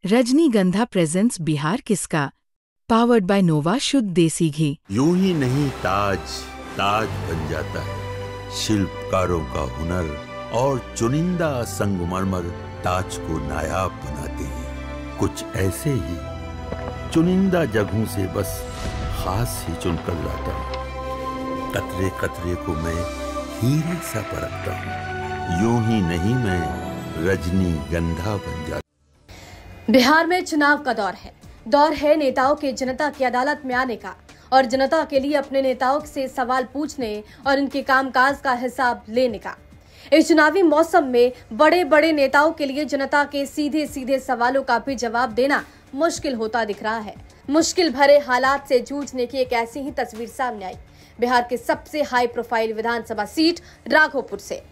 रजनीगंधा प्रेजेंट्स बिहार किसका, powered by नोवा शुद्ध देसी घी। यूं ही नहीं ताज ताज बन जाता है, शिल्पकारों का हुनर और चुनिंदा संगमरमर ताज को नायाब बनाते हैं। कुछ ऐसे ही चुनिंदा जगहों से बस खास ही चुनकर लाता हूँ। कतरे कतरे को मैं हीरे सा परखता हूँ। यूं ही नहीं मैं रजनीगंधा बन जाता। बिहार में चुनाव का दौर है नेताओं के जनता की अदालत में आने का और जनता के लिए अपने नेताओं से सवाल पूछने और उनके कामकाज का हिसाब लेने का। इस चुनावी मौसम में बड़े बड़े नेताओं के लिए जनता के सीधे सीधे सवालों का भी जवाब देना मुश्किल होता दिख रहा है। मुश्किल भरे हालात से जूझने की एक ऐसी ही तस्वीर सामने आई बिहार के सबसे हाई प्रोफाइल विधानसभा सीट राघोपुर से,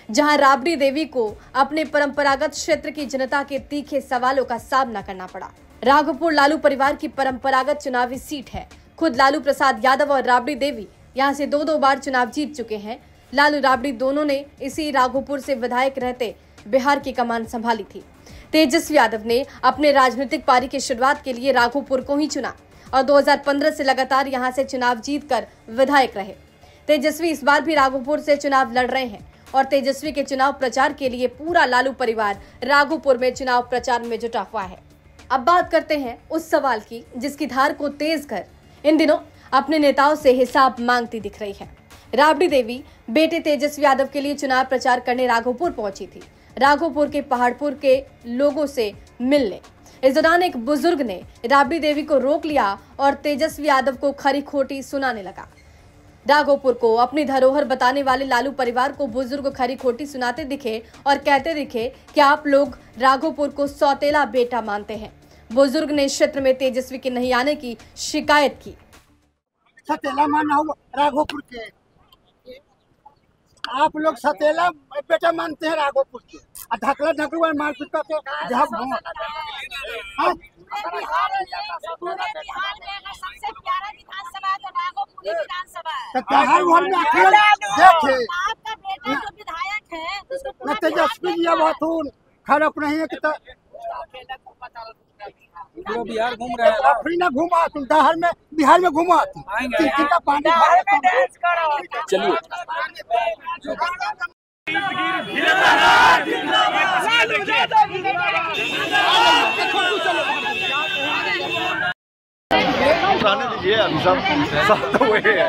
जहां राबड़ी देवी को अपने परंपरागत क्षेत्र की जनता के तीखे सवालों का सामना करना पड़ा। राघोपुर लालू परिवार की परंपरागत चुनावी सीट है। खुद लालू प्रसाद यादव और राबड़ी देवी यहां से दो बार चुनाव जीत चुके हैं। लालू राबड़ी दोनों ने इसी राघोपुर से विधायक रहते बिहार की कमान संभाली थी। तेजस्वी यादव ने अपने राजनीतिक पारी की शुरुआत के लिए राघोपुर को ही चुना और 2015 से लगातार यहां से चुनाव जीतकर विधायक रहे। तेजस्वी इस बार भी राघोपुर से चुनाव लड़ रहे हैं और तेजस्वी के चुनाव प्रचार के लिए पूरा लालू परिवार राघोपुर में चुनाव प्रचार में जुटा हुआ है। अब बात करते हैं उस सवाल की जिसकी धार को तेज कर इन दिनों अपने नेताओं से हिसाब मांगती दिख रही है। राबड़ी देवी बेटे तेजस्वी यादव के लिए चुनाव प्रचार करने राघोपुर पहुंची थी, राघोपुर के पहाड़पुर के लोगों से मिलने। इस दौरान एक बुजुर्ग ने राबड़ी देवी को रोक लिया और तेजस्वी यादव को खरी खोटी सुनाने लगा। राघोपुर को अपनी धरोहर बताने वाले लालू परिवार को बुजुर्ग खरी खोटी सुनाते दिखे और कहते दिखे कि आप लोग राघोपुर को सौतेला बेटा मानते हैं। बुजुर्ग ने क्षेत्र में तेजस्वी के नहीं आने की शिकायत की। सौतेला माना हुआ राघोपुर के, आप लोग सौतेला बेटा मानते हैं राघोपुर के, ढकला ढकलू मारपीट करके तेजस्वी जी खराब नहीं है कि बिहार घूम रहे हैं। ना घुमा तुम बिहार में घुमा पानी। चलिए दीजिए, अभी सब तो वही है।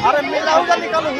अरे मिला होगा निकालू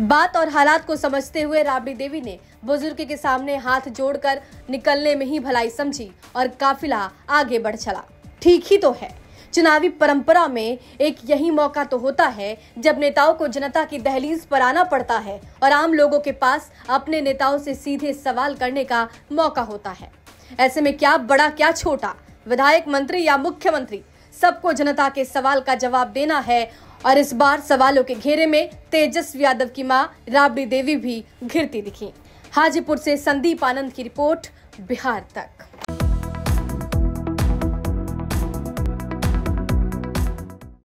बात और हालात को समझते हुए राबड़ी देवी ने बुजुर्ग के सामने हाथ जोड़कर निकलने में ही भलाई समझी और काफिला आगे बढ़ चला। ठीक ही तो है, चुनावी परंपरा में एक यही मौका तो होता है जब नेताओं को जनता की दहलीज पर आना पड़ता है और आम लोगों के पास अपने नेताओं से सीधे सवाल करने का मौका होता है। ऐसे में क्या बड़ा क्या छोटा, विधायक, मंत्री या मुख्यमंत्री, सबको जनता के सवाल का जवाब देना है। और इस बार सवालों के घेरे में तेजस्वी यादव की मां राबड़ी देवी भी घिरती दिखी। हाजीपुर से संदीप आनंद की रिपोर्ट, बिहार तक।